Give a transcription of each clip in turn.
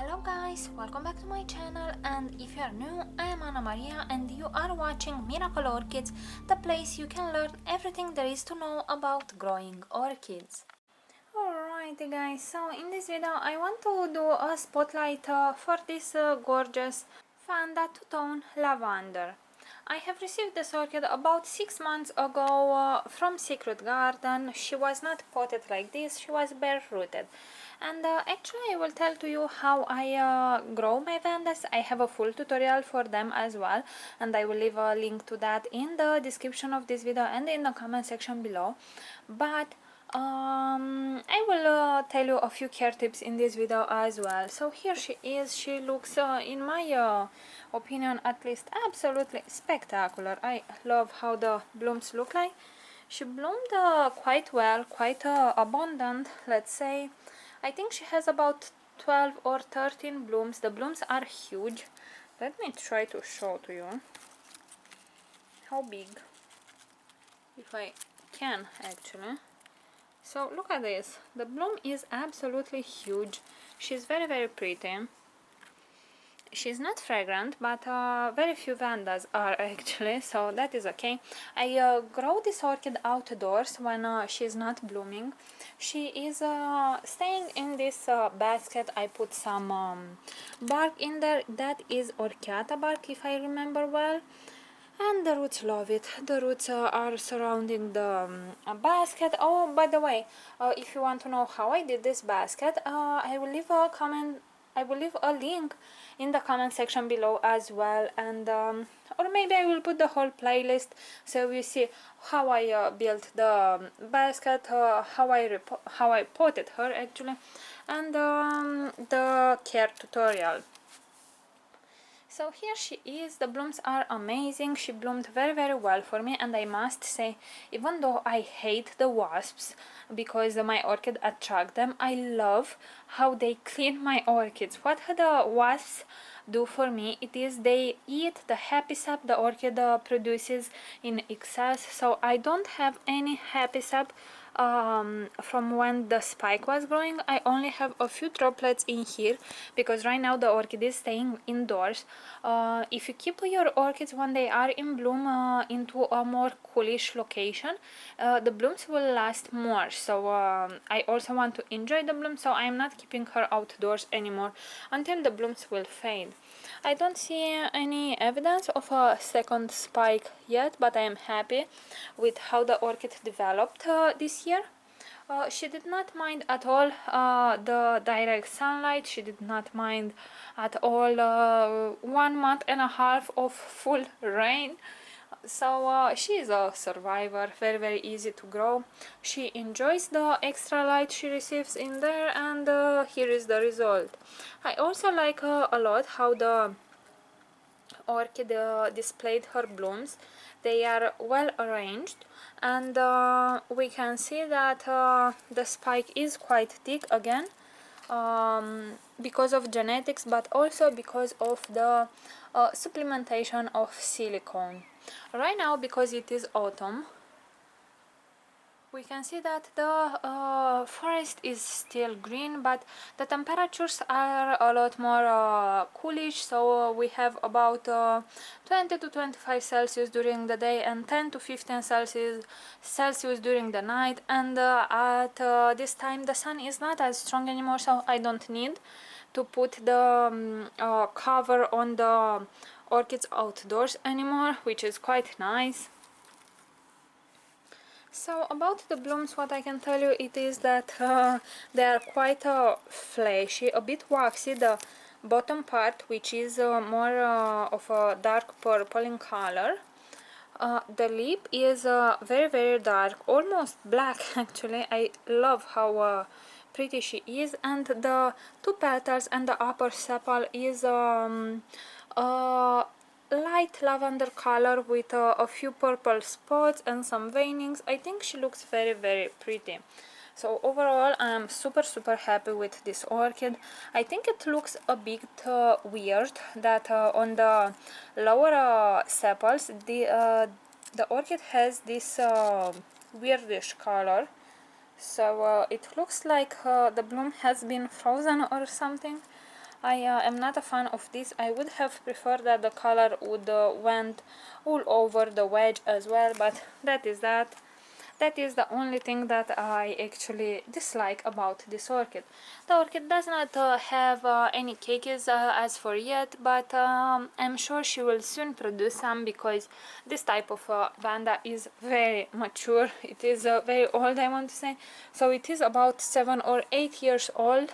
Hello guys, welcome back to my channel, and if you are new, I am Anna Maria and you are watching Miracle Orchids, the place you can learn everything there is to know about growing orchids. Alrighty guys, so in this video I want to do a spotlight for this gorgeous Vanda Two Tone Lavender. I have received this orchid about 6 months ago from Secret Garden. She was not potted like this, she was bare rooted. And actually I will tell to you how I grow my Vandas. I have a full tutorial for them as well, and I will leave a link to that in the description of this video and in the comment section below. But I will tell you a few care tips in this video as well. So here she is. She looks in my opinion at least absolutely spectacular. I love how the blooms look like. She bloomed quite well, quite abundant, let's say. I think she has about 12 or 13 blooms. The blooms are huge. Let me try to show to you how big, if I can actually. So look at this, the bloom is absolutely huge. She's very pretty. She's not fragrant, but very few Vandas are actually, so that is okay. I grow this orchid outdoors when she's not blooming. She is staying in this basket. I put some bark in there. That is orchiata bark, if I remember well. And the roots love it. The roots are surrounding the basket. Oh, by the way, if you want to know how I did this basket, I will leave a comment. I will leave a link in the comment section below as well, and or maybe I will put the whole playlist so you see how I built the basket, how I potted her actually, and the care tutorial. So here she is. The blooms are amazing. She bloomed very well for me, and I must say, even though I hate the wasps because my orchid attract them, I love how they clean my orchids. What the wasps do for me, it is they eat the happy sap the orchid produces in excess, so I don't have any happy sap from when the spike was growing. I only have a few droplets in here because right now the orchid is staying indoors. If you keep your orchids when they are in bloom into a more coolish location, the blooms will last more. So I also want to enjoy the bloom, so I'm not keeping her outdoors anymore until the blooms will fade. I don't see any evidence of a second spike yet, but I am happy with how the orchid developed this year. She did not mind at all the direct sunlight. She did not mind at all 1 month and a half of full rain. So she is a survivor, very easy to grow. She enjoys the extra light she receives in there, and here is the result. I also like a lot how the orchid displayed her blooms. They are well arranged, and we can see that the spike is quite thick again, because of genetics, but also because of the supplementation of silicone. Right now, because it is autumn, we can see that the forest is still green, but the temperatures are a lot more coolish. So we have about 20 to 25 Celsius during the day and 10 to 15 Celsius during the night, and at this time the sun is not as strong anymore, so I don't need to put the cover on the orchids outdoors anymore, which is quite nice. So about the blooms, what I can tell you, it is that they are quite fleshy, a bit waxy, the bottom part, which is more of a dark purple in color. The lip is very dark, almost black actually. I love how pretty she is, and the two petals and the upper sepal is light lavender color with a few purple spots and some veinings. I think she looks very pretty. So overall I'm super happy with this orchid. I think it looks a bit weird that on the lower sepals the orchid has this weirdish color. So it looks like the bloom has been frozen or something. I am not a fan of this. I would have preferred that the color would went all over the wedge as well, but that is that. That is the only thing that I actually dislike about this orchid. The orchid does not have any cakeys as for yet, but I'm sure she will soon produce some, because this type of Vanda is very mature. It is very old, I want to say. So it is about 7 or 8 years old,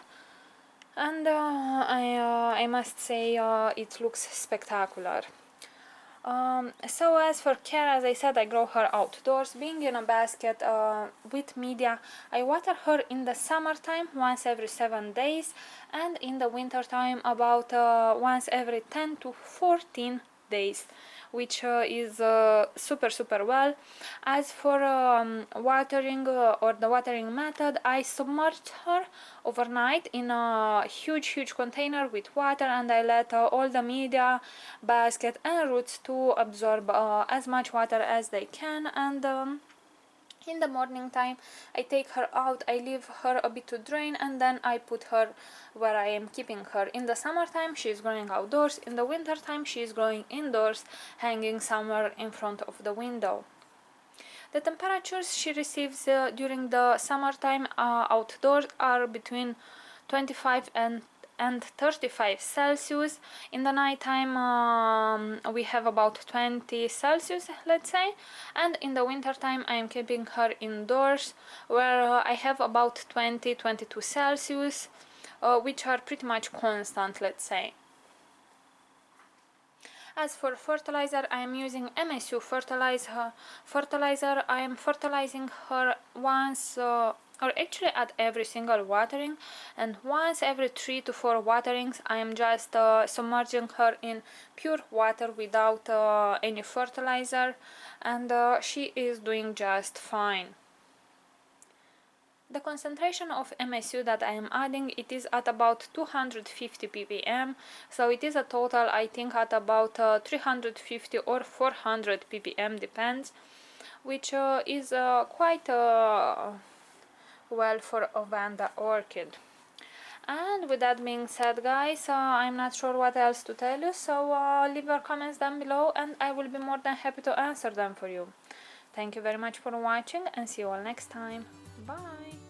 and I must say it looks spectacular. So as for care, as I said, I grow her outdoors, being in a basket with media. I water her in the summertime once every 7 days, and in the winter time about once every 10 to 14 days, which is super well. As for watering or the watering method, I submerged her overnight in a huge container with water, and I let all the media, basket and roots to absorb as much water as they can, and in the morning time I take her out, I leave her a bit to drain, and then I put her where I am keeping her. In the summertime she is growing outdoors, in the winter time she is growing indoors, hanging somewhere in front of the window. The temperatures she receives during the summertime outdoors are between 25 and 35 Celsius. In the nighttime we have about 20 Celsius, let's say, and in the winter time I am keeping her indoors, where I have about 20-22 Celsius, which are pretty much constant, let's say. As for fertilizer, I am using MSU fertilizer. I am fertilizing her once or actually at every single watering, and once every 3 to 4 waterings I am just submerging her in pure water without any fertilizer, and she is doing just fine. The concentration of MSU that I am adding, it is at about 250 ppm, so it is a total, I think, at about 350 or 400 ppm, depends, which is quite well for a Vanda orchid. And with that being said, guys, I'm not sure what else to tell you, so leave your comments down below and I will be more than happy to answer them for you. Thank you very much for watching, and see you all next time. Bye!